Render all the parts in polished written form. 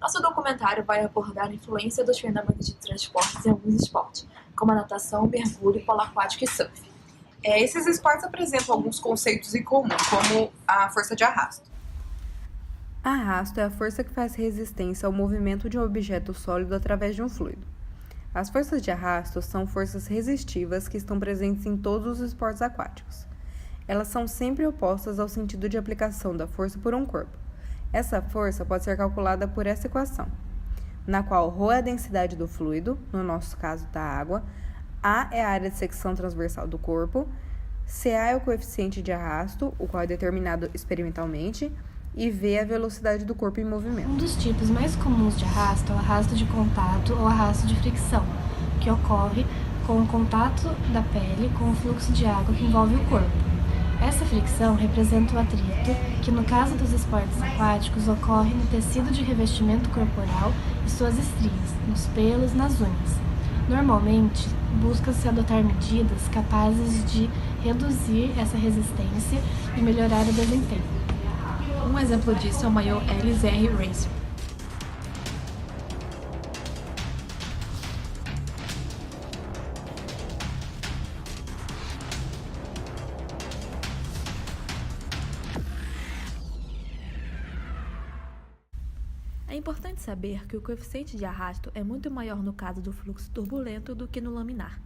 Nosso documentário vai abordar a influência dos fenômenos de transportes em alguns esportes, como a natação, mergulho, polo aquático e surf. Esses esportes apresentam alguns conceitos em comum, como a força de arrasto. Arrasto é a força que faz resistência ao movimento de um objeto sólido através de um fluido. As forças de arrasto são forças resistivas que estão presentes em todos os esportes aquáticos. Elas são sempre opostas ao sentido de aplicação da força por um corpo. Essa força pode ser calculada por essa equação, na qual ρ é a densidade do fluido, no nosso caso da água, A é a área de secção transversal do corpo, CA é o coeficiente de arrasto, o qual é determinado experimentalmente, e V é a velocidade do corpo em movimento. Um dos tipos mais comuns de arrasto é o arrasto de contato ou arrasto de fricção, que ocorre com o contato da pele com o fluxo de água que envolve o corpo. Essa fricção representa o atrito, que no caso dos esportes aquáticos ocorre no tecido de revestimento corporal e suas estrias, nos pelos, nas unhas. Normalmente, busca-se adotar medidas capazes de reduzir essa resistência e melhorar o desempenho. Um exemplo disso é o maiô LZR Racer. É importante saber que o coeficiente de arrasto é muito maior no caso do fluxo turbulento do que no laminar.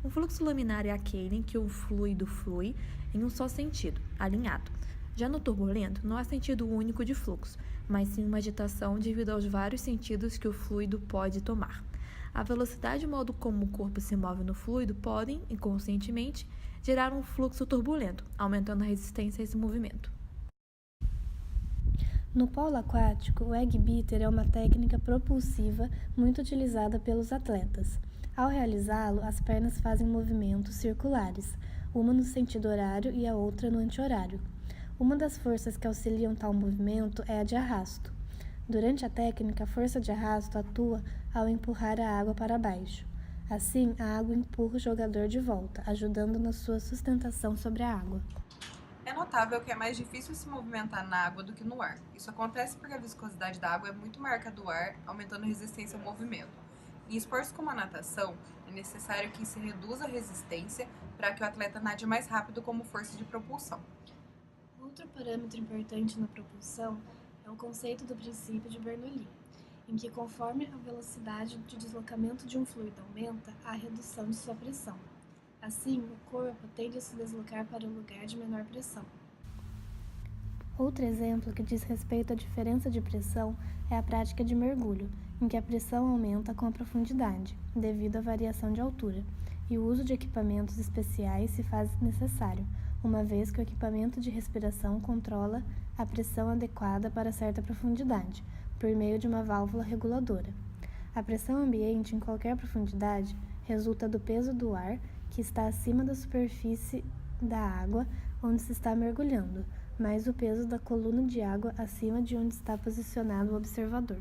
Um fluxo laminar é aquele em que o fluido flui em um só sentido, alinhado. Já no turbulento, não há sentido único de fluxo, mas sim uma agitação devido aos vários sentidos que o fluido pode tomar. A velocidade e o modo como o corpo se move no fluido podem, inconscientemente, gerar um fluxo turbulento, aumentando a resistência a esse movimento. No polo aquático, o egg beater é uma técnica propulsiva muito utilizada pelos atletas. Ao realizá-lo, as pernas fazem movimentos circulares, uma no sentido horário e a outra no anti-horário. Uma das forças que auxiliam tal movimento é a de arrasto. Durante a técnica, a força de arrasto atua ao empurrar a água para baixo. Assim, a água empurra o jogador de volta, ajudando na sua sustentação sobre a água. É notável que é mais difícil se movimentar na água do que no ar. Isso acontece porque a viscosidade da água é muito maior que a do ar, aumentando a resistência ao movimento. Em esportes como a natação, é necessário que se reduza a resistência para que o atleta nade mais rápido como força de propulsão. Outro parâmetro importante na propulsão é o conceito do princípio de Bernoulli, em que conforme a velocidade de deslocamento de um fluido aumenta, há redução de sua pressão. Assim, o corpo tende a se deslocar para o lugar de menor pressão. Outro exemplo que diz respeito à diferença de pressão é a prática de mergulho, em que a pressão aumenta com a profundidade, devido à variação de altura, e o uso de equipamentos especiais se faz necessário, uma vez que o equipamento de respiração controla a pressão adequada para certa profundidade, por meio de uma válvula reguladora. A pressão ambiente em qualquer profundidade resulta do peso do ar que está acima da superfície da água onde se está mergulhando, mais o peso da coluna de água acima de onde está posicionado o observador.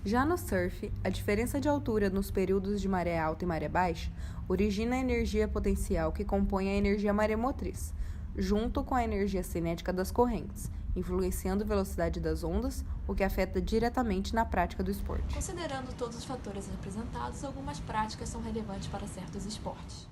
Já no surf, a diferença de altura nos períodos de maré alta e maré baixa origina a energia potencial que compõe a energia maremotriz, junto com a energia cinética das correntes, influenciando a velocidade das ondas, o que afeta diretamente na prática do esporte. Considerando todos os fatores representados, algumas práticas são relevantes para certos esportes.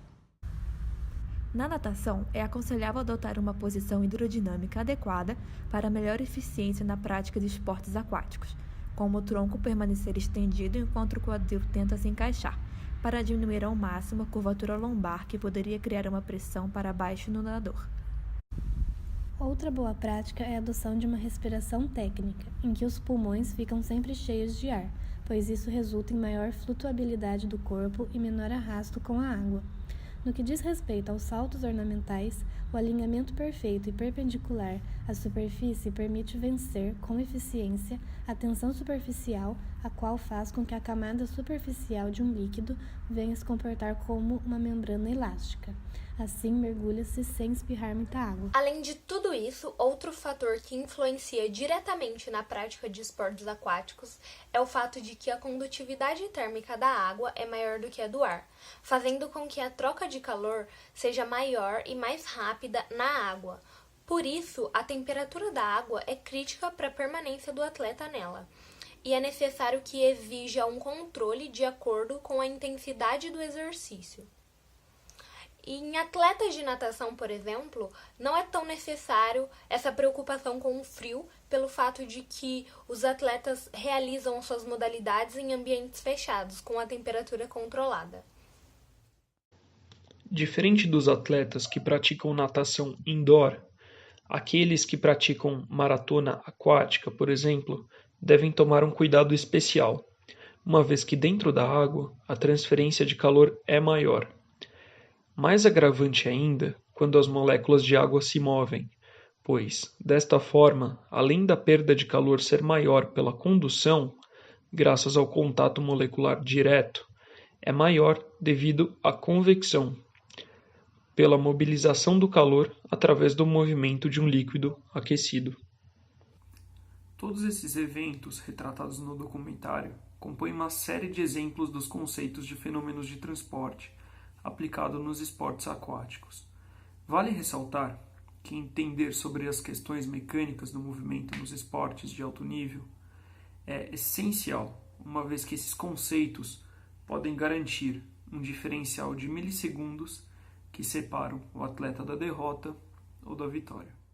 Na natação, é aconselhável adotar uma posição hidrodinâmica adequada para melhor eficiência na prática de esportes aquáticos, como o tronco permanecer estendido enquanto o quadril tenta se encaixar, para diminuir ao máximo a curvatura lombar que poderia criar uma pressão para baixo no nadador. Outra boa prática é a adoção de uma respiração técnica, em que os pulmões ficam sempre cheios de ar, pois isso resulta em maior flutuabilidade do corpo e menor arrasto com a água. No que diz respeito aos saltos ornamentais, o alinhamento perfeito e perpendicular à superfície permite vencer, com eficiência, a tensão superficial, a qual faz com que a camada superficial de um líquido venha se comportar como uma membrana elástica. Assim, mergulha-se sem espirrar muita água. Além de tudo isso, outro fator que influencia diretamente na prática de esportes aquáticos é o fato de que a condutividade térmica da água é maior do que a do ar, fazendo com que a troca de calor seja maior e mais rápida na água. Por isso, a temperatura da água é crítica para a permanência do atleta nela. e é necessário que exija um controle de acordo com a intensidade do exercício. Em atletas de natação, por exemplo, não é tão necessário essa preocupação com o frio, pelo fato de que os atletas realizam suas modalidades em ambientes fechados, com a temperatura controlada. Diferente dos atletas que praticam natação indoor, aqueles que praticam maratona aquática, por exemplo, devem tomar um cuidado especial, uma vez que dentro da água a transferência de calor é maior. Mais agravante ainda quando as moléculas de água se movem, pois, desta forma, além da perda de calor ser maior pela condução, graças ao contato molecular direto, é maior devido à convecção, pela mobilização do calor através do movimento de um líquido aquecido. Todos esses eventos retratados no documentário compõem uma série de exemplos dos conceitos de fenômenos de transporte aplicado nos esportes aquáticos. Vale ressaltar que entender sobre as questões mecânicas do movimento nos esportes de alto nível é essencial, uma vez que esses conceitos podem garantir um diferencial de milissegundos que separam o atleta da derrota ou da vitória.